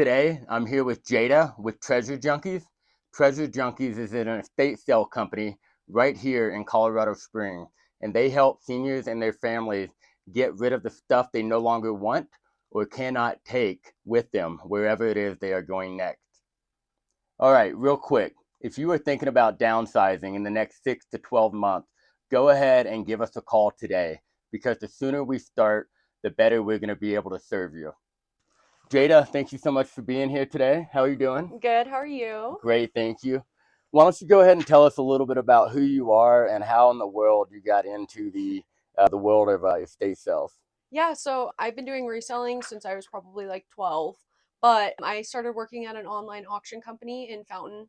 Today, I'm here with Jayda with Treasure Junkies. Treasure Junkies is an estate sale company right here in Colorado Springs, and they help seniors and their families get rid of the stuff they no longer want or cannot take with them wherever it is they are going next. All right, real quick, if you are thinking about downsizing in the next 6 to 12 months, go ahead and give us a call today because the sooner we start, the better we're going to be able to serve you. Jayda, thank you so much for being here today. How are you doing? Good. How are you? Great, thank you. Why don't you go ahead and tell us a little bit about who you are and how in the world you got into the world of estate sales? Yeah, so I've been doing reselling since I was probably like 12, but I started working at an online auction company in Fountain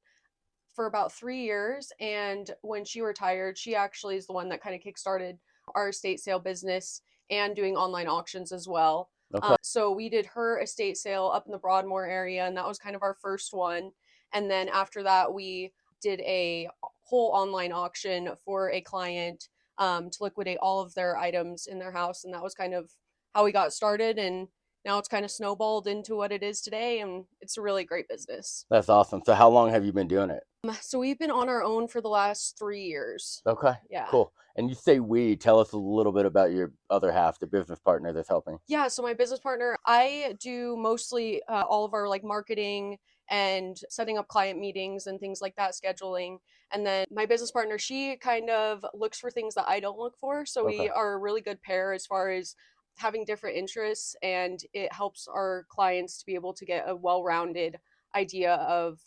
for about 3 years. And when she retired, she actually is the one that kind of kickstarted our estate sale business and doing online auctions as well. Okay. So we did her estate sale up in the Broadmoor area, and that was kind of our first one. And then after that, we did a whole online auction for a client to liquidate all of their items in their house. And that was kind of how we got started. And now it's kind of snowballed into what it is today. And it's a really great business. That's awesome. So how long have you been doing it? So we've been on our own for the last 3 years. Okay, Yeah. cool. And you say we, tell us a little bit about your other half, the business partner that's helping. Yeah, so my business partner, I do mostly all of our like marketing and setting up client meetings and things like that, scheduling. And then my business partner, she kind of looks for things that I don't look for. So Okay. we are a really good pair as far as having different interests, and it helps our clients to be able to get a well-rounded idea of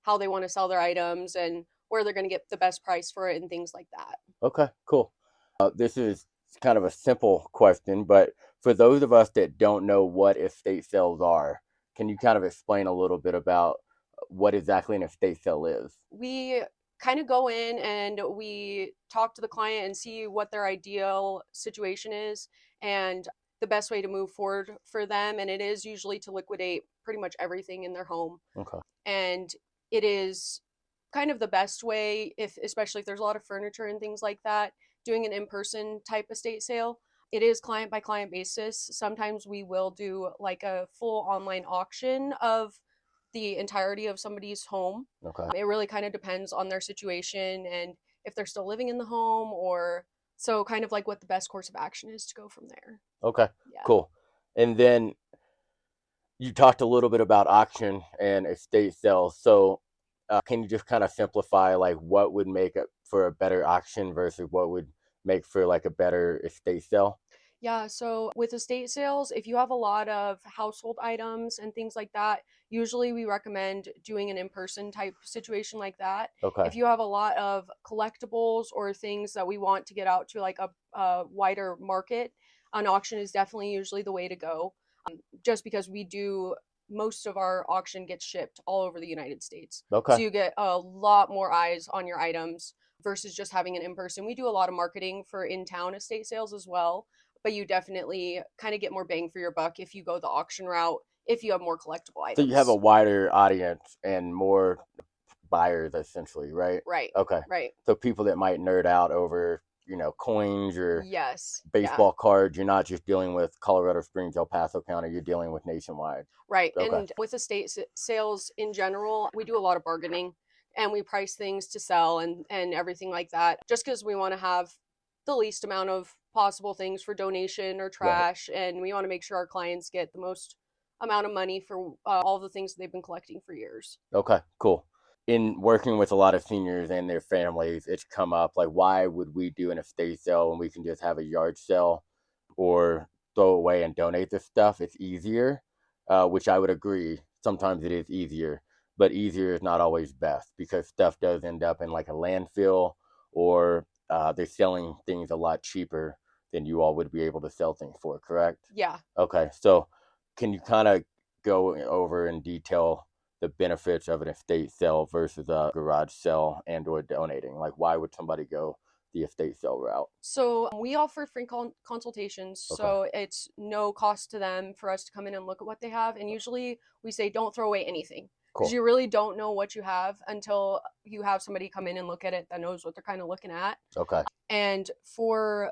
how they want to sell their items and where they're going to get the best price for it and things like that. Okay, cool. This is kind of a simple question, but for those of us that don't know what estate sales are, can you kind of explain a little bit about what exactly an estate sale is? We kind of go in and we talk to the client and see what their ideal situation is and the best way to move forward for them. And it is usually to liquidate pretty much everything in their home. Okay. And it is kind of the best way, if especially if there's a lot of furniture and things like that, doing an in-person type estate sale. It is client by client basis. Sometimes we will do like a full online auction of the entirety of somebody's home. Okay. It really kind of depends on their situation and if they're still living in the home, or so kind of like what the best course of action is to go from there. Okay. Yeah. Cool. And then you talked a little bit about auction and estate sales. So can you just kind of simplify like what would make it for a better auction versus what would make for like a better estate sale? Yeah, so with estate sales, if you have a lot of household items and things like that, usually we recommend doing an in-person type situation like that. Okay. If you have a lot of collectibles or things that we want to get out to like a wider market, an auction is definitely usually the way to go. Just because we do most of our auction gets shipped all over the United States. Okay. So you get a lot more eyes on your items versus just having an in-person. We do a lot of marketing for in-town estate sales as well, but you definitely kind of get more bang for your buck if you go the auction route, if you have more collectible So you have a items. wider audience and more buyers essentially, right? Right, Okay. right. So people that might nerd out over, coins or Yes, yeah, baseball cards, you're not just dealing with Colorado Springs, El Paso County, you're dealing with nationwide. right. Okay. And with sales in general, we do a lot of bargaining and we price things to sell and everything like that, just because we want to have the least amount of possible things for donation or Right. trash, and we want to make sure our clients get the most amount of money for all the things that they've been collecting for years. Okay, cool. In working with a lot of seniors and their families, it's come up like, why would we do an estate sale when we can just have a yard sale or throw away and donate this stuff? It's easier, which I would agree. Sometimes it is easier, but easier is not always best because stuff does end up in like a landfill or they're selling things a lot cheaper than you all would be able to sell things for, correct? Yeah. Okay, so can you kind of go over in detail the benefits of an estate sale versus a garage sale and or donating? Like, why would somebody go the estate sale route? So we offer free consultations. Okay, So it's no cost to them for us to come in and look at what they have. And usually we say don't throw away anything because cool. you really don't know what you have until you have somebody come in and look at it that knows what they're kind of looking at. Okay, And for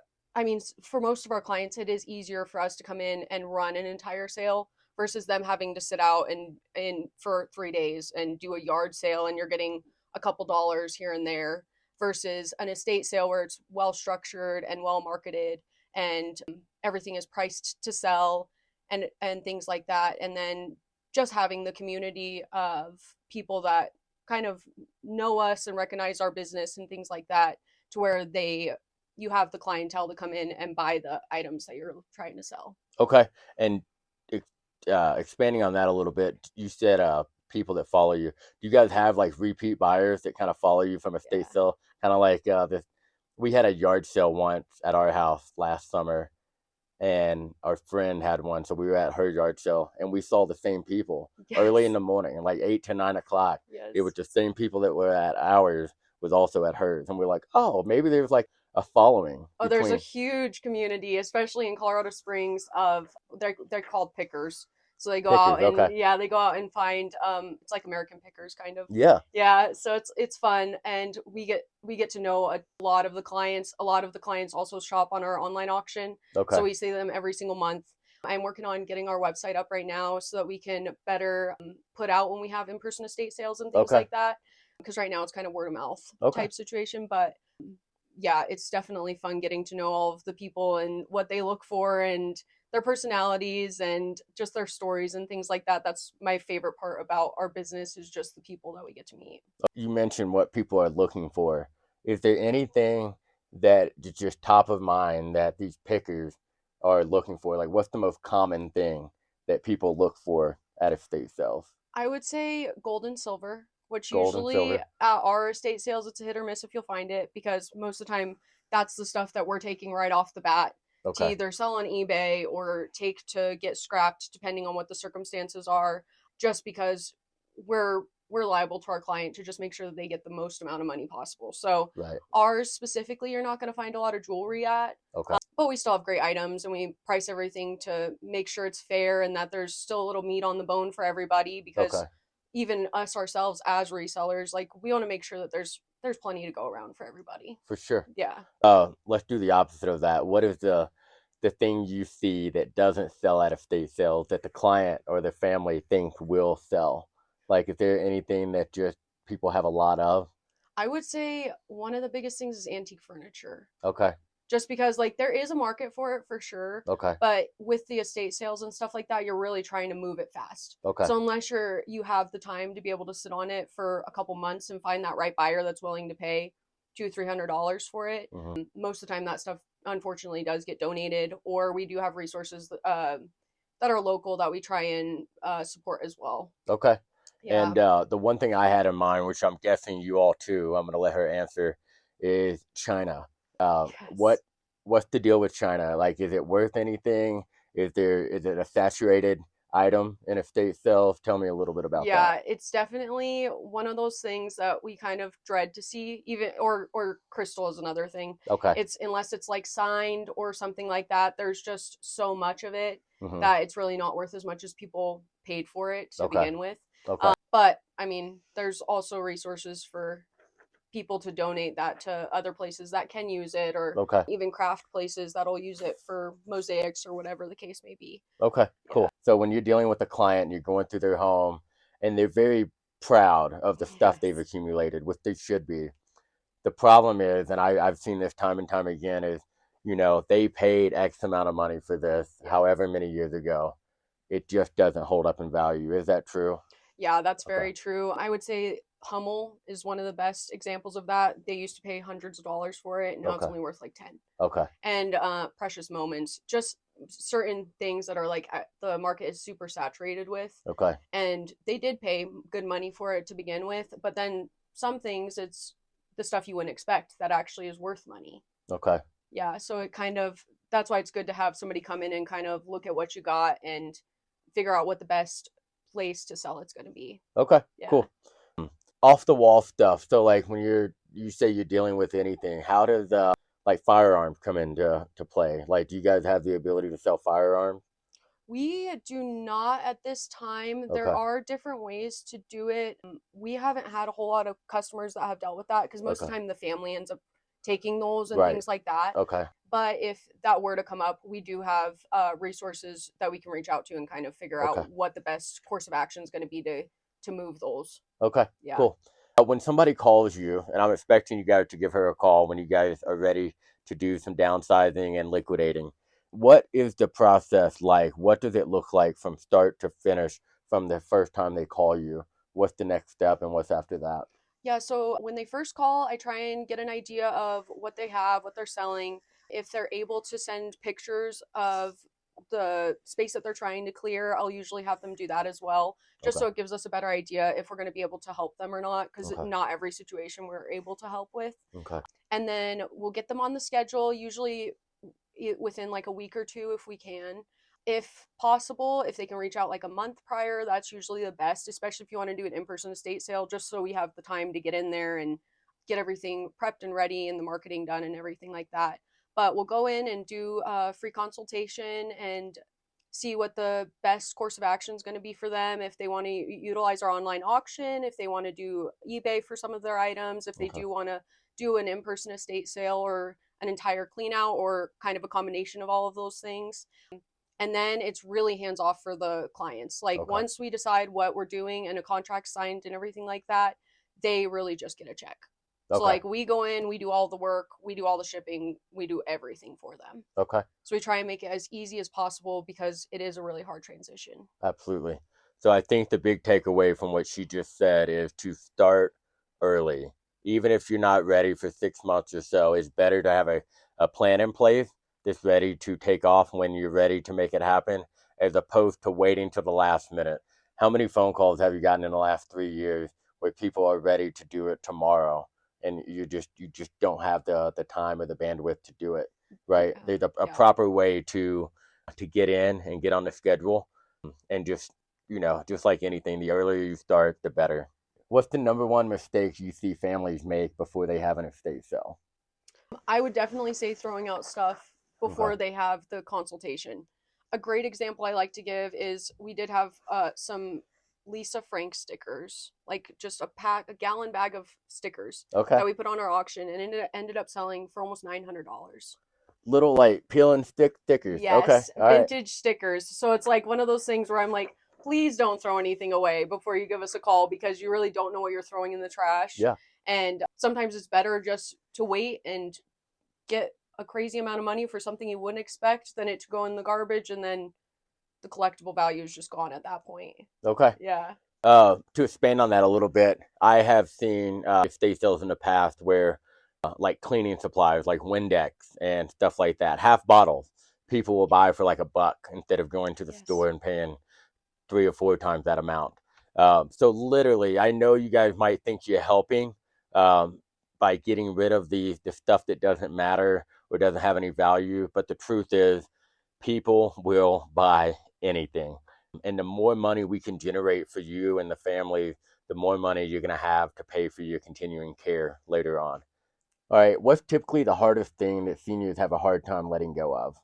most of our clients, it is easier for us to come in and run an entire sale versus them having to sit out and for 3 days and do a yard sale and you're getting a couple dollars here and there versus an estate sale where it's well structured and well marketed and everything is priced to sell and things like that. And then just having the community of people that kind of know us and recognize our business and things like that to where you have the clientele to come in and buy the items that you're trying to sell. Okay. And expanding on that a little bit, you said people that follow you. Do you guys have like repeat buyers that kind of follow you from a state Yeah. sale? Kind of like this. We had a yard sale once at our house last summer, and our friend had one, so we were at her yard sale, and we saw the same people early in Yes. the morning, like 8 to 9 o'clock. It was Yes. the same people that were at ours was also at hers, and we're like, oh, maybe there's like a following Oh, there's a between huge community, especially in Colorado Springs, of they're called pickers. So they go pickers. out Okay. and yeah, they go out and find it's like American pickers kind of. Yeah. Yeah, so it's fun and we get to know a lot of the clients. A lot of the clients also shop on our online auction. So Okay. we see them every single month. I'm working on getting our website up right now so that we can better put out when we have in-person estate sales and things Okay. like that. Because right now it's kind of word of mouth Okay. type situation, but yeah, it's definitely fun getting to know all of the people and what they look for and their personalities and just their stories and things like that. That's my favorite part about our business is just the people that we get to meet. You mentioned what people are looking for. Is there anything that is just top of mind that these pickers are looking for? Like, what's the most common thing that people look for at estate sales? I would say gold and silver, which Gold and usually silver. at our estate sales, it's a hit or miss if you'll find it because most of the time that's the stuff that we're taking right off the bat to Okay. either sell on eBay or take to get scrapped depending on what the circumstances are, just because we're liable to our client to just make sure that they get the most amount of money possible. So Right. ours specifically, you're not going to find a lot of jewelry at, Okay. but we still have great items and we price everything to make sure it's fair and that there's still a little meat on the bone for everybody because Okay. even us ourselves as resellers, like we want to make sure that there's plenty to go around for everybody. For sure. Yeah. Let's do the opposite of that. What is the thing you see that doesn't sell at estate sales that the client or the family think will sell? Like, is there anything that just people have a lot of? I would say one of the biggest things is antique furniture. Okay. Just because like there is a market for it for sure, Okay. but with the estate sales and stuff like that, you're really trying to move it fast. Okay. So unless you have the time to be able to sit on it for a couple months and find that right buyer that's willing to pay $200-300 for it, Mm-hmm. most of the time that stuff unfortunately does get donated, or we do have resources that are local that we try and support as well. Okay. Yeah. And the one thing I had in mind, which I'm guessing you all too, I'm going to let her answer, is China. Yes. What's the deal with China? Like, is it worth anything? Is it a saturated item in estate sales? Tell me a little bit about that. Yeah, it's definitely one of those things that we kind of dread to see, even or crystal is another thing. Okay. It's unless it's like signed or something like that, there's just so much of it Mm-hmm. that it's really not worth as much as people paid for it to Okay. begin with. Okay. But I mean, there's also resources for people to donate that to other places that can use it, or Okay. even craft places that'll use it for mosaics or whatever the case may be. Okay. Yeah. Cool. So when you're dealing with a client, you're going through their home, and they're very proud of the stuff they've Yes. accumulated, which they should be. The problem is, and I've seen this time and time again, is, they paid X amount of money for this, Yeah. however many years ago. It just doesn't hold up in value. Is that true? Yeah, that's Okay. very true. I would say Hummel is one of the best examples of that. They used to pay hundreds of dollars for it, now it's Okay. only worth like 10. Okay. And Precious Moments, just certain things that are like the market is super saturated with, Okay. and they did pay good money for it to begin with, but then some things it's the stuff you wouldn't expect that actually is worth money. Okay. Yeah, so it kind of that's why it's good to have somebody come in and kind of look at what you got and figure out what the best place to sell it's going to be. Okay. Yeah. Cool. Off the wall stuff. So like when you say you're dealing with anything, how does like firearms come into play? Like, do you guys have the ability to sell firearms? We do not at this time. There Okay. are different ways to do it. We haven't had a whole lot of customers that have dealt with that because most of Okay. the time the family ends up taking those and Right. things like that. Okay. But if that were to come up, we do have resources that we can reach out to and kind of figure Okay. out what the best course of action is going to be to move those. Okay. Yeah. Cool. When somebody calls you, and I'm expecting you guys to give her a call when you guys are ready to do some downsizing and liquidating, what is the process like? What does it look like from start to finish from the first time they call you? What's the next step and what's after that? Yeah, so when they first call, I try and get an idea of what they have, what they're selling. If they're able to send pictures of the space that they're trying to clear, I'll usually have them do that as well, just Okay. so it gives us a better idea if we're going to be able to help them or not, because Okay. not every situation we're able to help with. Okay. And then we'll get them on the schedule, usually within like a week or two if we can. If possible, if they can reach out like a month prior, that's usually the best, especially if you want to do an in-person estate sale, just so we have the time to get in there and get everything prepped and ready and the marketing done and everything like that. But we'll go in and do a free consultation and see what the best course of action is going to be for them. If they want to utilize our online auction, if they want to do eBay for some of their items, if they Okay. do want to do an in-person estate sale or an entire clean out or kind of a combination of all of those things. And then it's really hands off for the clients. Like Okay. once we decide what we're doing and a contract signed and everything like that, they really just get a check. So Okay. like we go in, we do all the work, we do all the shipping, we do everything for them. Okay. So we try and make it as easy as possible because it is a really hard transition. Absolutely. So I think the big takeaway from what she just said is to start early. Even if you're not ready for 6 months or so, it's better to have a plan in place that's ready to take off when you're ready to make it happen, as opposed to waiting till the last minute. How many phone calls have you gotten in the last 3 years where people are ready to do it tomorrow and you just don't have the time or the bandwidth to do it, right? Yeah. There's a Yeah. proper way to get in and get on the schedule, and just like anything, the earlier you start, the better. What's the number one mistake you see families make before they have an estate sale? I would definitely say throwing out stuff Okay. before they have the consultation. A great example I like to give is we did have some Lisa Frank stickers, like just a gallon bag of stickers Okay. that we put on our auction, and ended up selling for almost $900. Little like peel and stick stickers. Okay. Yes, All right. vintage stickers. So it's like one of those things where I'm like, please don't throw anything away before you give us a call because you really don't know what you're throwing in the trash. Yeah. And sometimes it's better just to wait and get a crazy amount of money for something you wouldn't expect than it to go in the garbage and then the collectible value is just gone at that point. Okay. Yeah. To expand on that a little bit, I have seen estate sales in the past where, like cleaning supplies, like Windex and stuff like that, half bottles, people will buy for like $1 instead of going to the Yes. store and paying 3 or 4 times that amount. So literally, I know you guys might think you're helping by getting rid of the stuff that doesn't matter or doesn't have any value, but the truth is, people will buy anything. And the more money we can generate for you and the family, the more money you're going to have to pay for your continuing care later on. All right, what's typically the hardest thing that seniors have a hard time letting go of?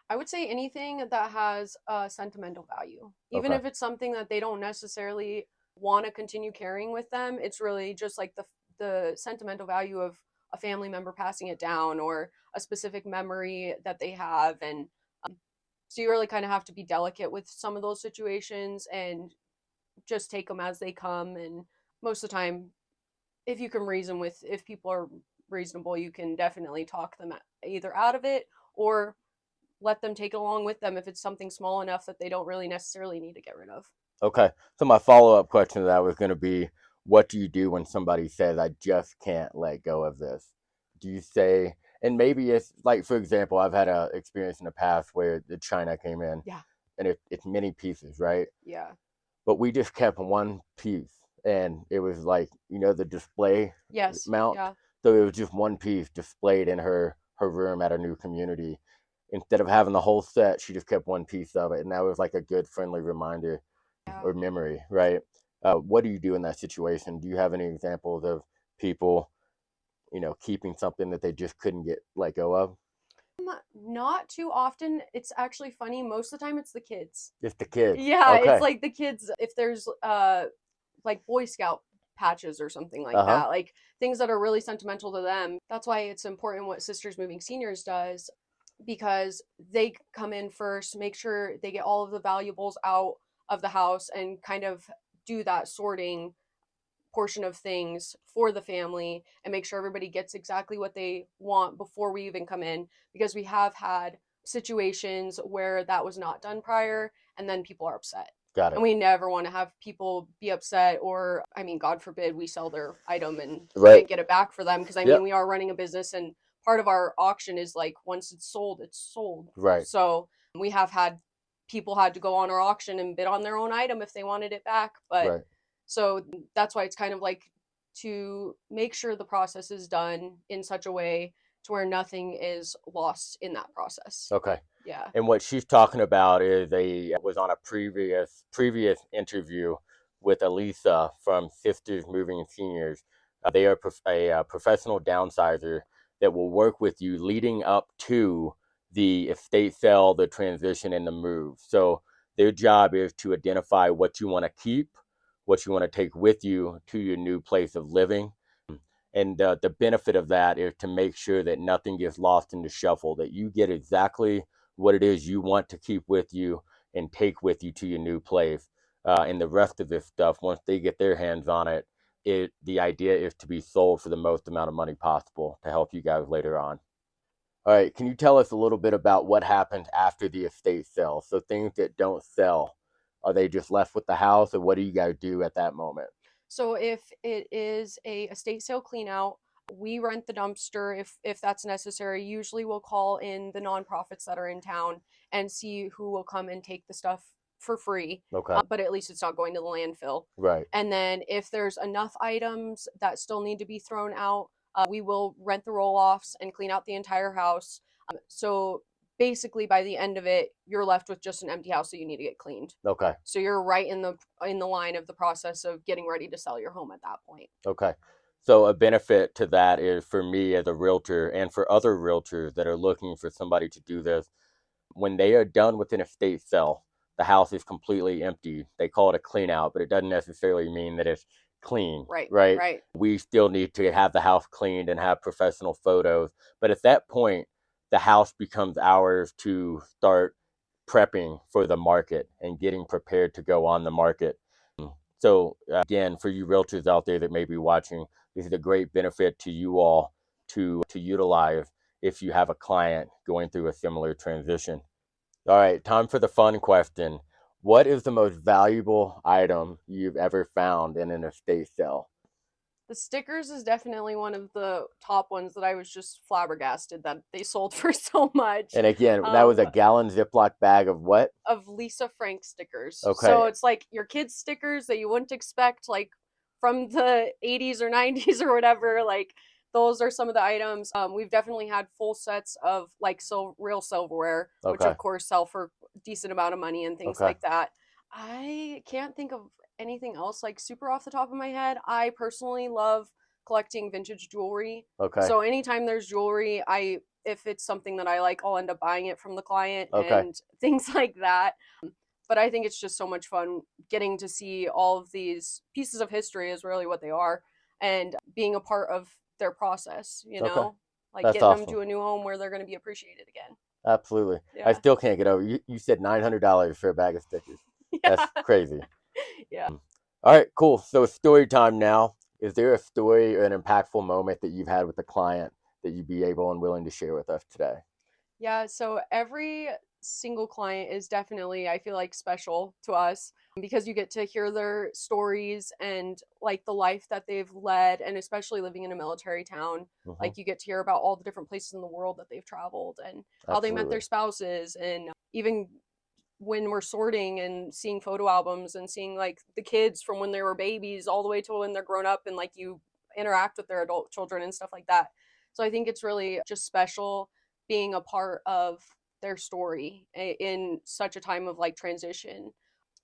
I would say anything that has a sentimental value. Even Okay. if it's something that they don't necessarily want to continue carrying with them, it's really just like the sentimental value of a family member passing it down or a specific memory that they have and so you really kind of have to be delicate with some of those situations and just take them as they come and most of the time if people are reasonable you can definitely talk them either out of it or let them take it along with them if it's something small enough that they don't really necessarily need to get rid of. Okay. So my follow-up question to that was going to be, what do you do when somebody says, I just can't let go of this? Do you say, and maybe it's like, for example, I've had a experience in the past where the China came in Yeah. and it's many pieces, right? Yeah. But we just kept one piece and it was like, the display Yes. mount. Yeah. So it was just one piece displayed in her room at her new community. Instead of having the whole set, she just kept one piece of it. And that was like a good, friendly reminder Yeah. or memory, right? What do you do in that situation? Do you have any examples of people, keeping something that they just couldn't get let go of? Not too often. It's actually funny. Most of the time, it's the kids. Just the kids. Yeah, it's Okay. like the kids. If there's like Boy Scout patches or something like Uh huh. that, like things that are really sentimental to them. That's why it's important what Sisters Moving Seniors does. because they come in first, make sure they get all of the valuables out of the house and kind of do that sorting portion of things for the family and make sure everybody gets exactly what they want before we even come in, because we have had situations where that was not done prior and then people are upset. Got And it. we never want to have people be upset, or, I mean, God forbid we sell their item and Right. can't get it back for them. Because, I mean, Yep. we are running a business and part of our auction is like once it's sold, it's sold. Right. So we have had people had to go on our auction and bid on their own item if they wanted it back. But Right. so that's why it's kind of like to make sure the process is done in such a way to where nothing is lost in that process. Okay. Yeah. And what she's talking about is a was on a previous interview with Elisa from Sisters Moving Seniors. They are a professional downsizer that will work with you leading up to the estate sale, the transition, and the move. So their job is to identify what you want to keep, what you want to take with you to your new place of living. And the benefit of that is to make sure that nothing gets lost in the shuffle, that you get exactly what it is you want to keep with you and take with you to your new place. And the rest of this stuff, once they get their hands on it, the idea is to be sold for the most amount of money possible to help you guys later on. All right, can you tell us a little bit about what happened after the estate sale? So things that don't sell, are they just left with the house, or what do you guys do at that moment? So if it is a estate sale clean out, we rent the dumpster if that's necessary. Usually we'll call in the nonprofits that are in town and see who will come and take the stuff for free. Okay. But at least it's not going to the landfill. Right. And then if there's enough items that still need to be thrown out, we will rent the roll offs and clean out the entire house. So basically, by the end of it, you're left with just an empty house that you need to get cleaned. Okay. So you're right in the line of the process of getting ready to sell your home at that point. Okay. So a benefit to that is for me as a realtor and for other realtors that are looking for somebody to do this, when they are done with an estate sale, the house is completely empty. They call it a clean out, but it doesn't necessarily mean that it's clean, Right, right? right. We still need to have the house cleaned and have professional photos. But at that point, the house becomes ours to start prepping for the market and getting prepared to go on the market. So again, for you realtors out there that may be watching, this is a great benefit to you all to utilize if you have a client going through a similar transition. All right, time for the fun question. What is the most valuable item you've ever found in an estate sale? The stickers is definitely one of the top ones that I was just flabbergasted that they sold for so much. And again, that was Um, a gallon Ziploc bag of what? of Lisa Frank stickers. So Okay, it's like your kids' stickers that you wouldn't expect, like from the 80s or 90s or whatever. Like those are some of the items. We've definitely had full sets of like real silverware, which okay, of course sell for a decent amount of money and things okay, like that. I can't think of anything else like super off the top of my head. I personally love collecting vintage jewelry. okay, So anytime there's jewelry, if it's something that I like, I'll end up buying it from the client okay, and things like that. But I think it's just so much fun getting to see all of these pieces of history is really what they are, and being a part of their process, okay. like That's getting them awesome. to a new home where they're going to be appreciated again. Absolutely. I Yeah. still can't get over. You said $900 for a bag of stickers. That's Yeah. crazy. Yeah. All right, cool. So story time now. Is there a story or an impactful moment that you've had with a client that you'd be able and willing to share with us today? Yeah, so every single client is definitely, I feel like, special to us because you get to hear their stories and like the life that they've led, and especially living in a military town, Hmm. like you get to hear about all the different places in the world that they've traveled and how they met Absolutely. their spouses, and even when we're sorting and seeing photo albums and seeing like the kids from when they were babies all the way to when they're grown up, and like you interact with their adult children and stuff like that. So I think it's really just special being a part of their story in such a time of like transition.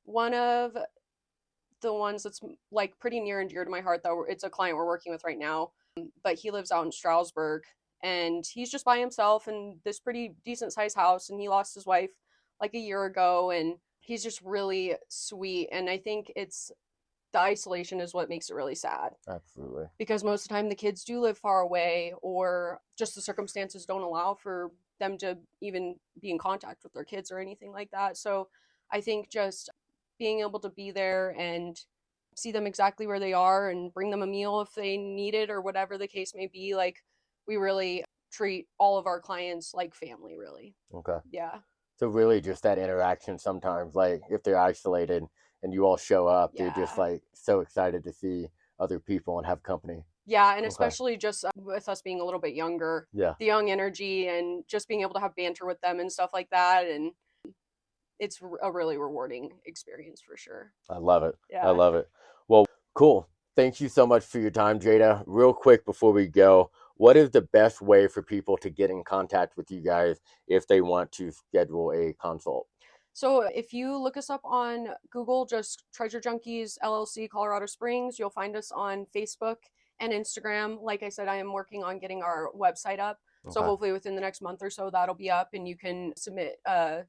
One of the ones that's like pretty near and dear to my heart, though, it's a client we're working with right now, but he lives out in Stroudsburg and he's just by himself in this pretty decent sized house, and he lost his wife like a year ago, and he's just really sweet. And I think it's the isolation is what makes it really sad, Absolutely. because most of the time the kids do live far away or just the circumstances don't allow for them to even be in contact with their kids or anything like that. So I think just being able to be there and see them exactly where they are and bring them a meal if they need it or whatever the case may be, like we really treat all of our clients like family, really. Okay. Yeah. So really just that interaction sometimes, like if they're isolated and you all show up, they're just Yeah. like so excited to see other people and have company. Yeah, and Okay. especially just with us being a little bit younger, Yeah. the young energy and just being able to have banter with them and stuff like that. And it's a really rewarding experience for sure. I love it. I Yeah. love it. Well, cool. Thank you so much for your time, Jayda. Real quick before we go, what is the best way for people to get in contact with you guys if they want to schedule a consult? So if you look us up on Google, just Treasure Junkies LLC Colorado Springs, you'll find us on Facebook and Instagram. Like I said, I am working on getting our website up. So Okay. hopefully within the next month or so, that'll be up and you can submit a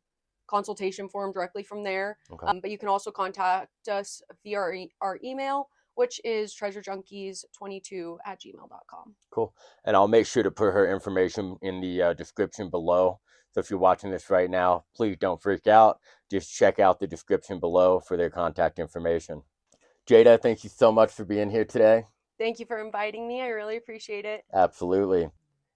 consultation form directly from there. Okay. But you can also contact us via our email, which is treasurejunkies22@gmail.com. Cool. And I'll make sure to put her information in the description below. So if you're watching this right now, please don't freak out. Just check out the description below for their contact information. Jayda, thank you so much for being here today. Thank you for inviting me. I really appreciate it. Absolutely.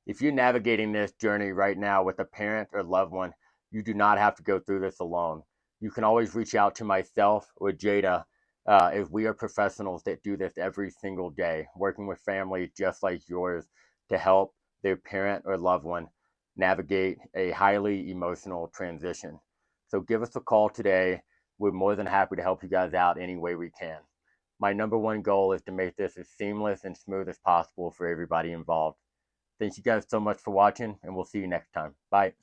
If you're navigating this journey right now with a parent or loved one, you do not have to go through this alone. You can always reach out to myself or Jayda, as we are professionals that do this every single day, working with families just like yours to help their parent or loved one navigate a highly emotional transition. So give us a call today. We're more than happy to help you guys out any way we can. My number one goal is to make this as seamless and smooth as possible for everybody involved. Thank you guys so much for watching, and we'll see you next time. Bye.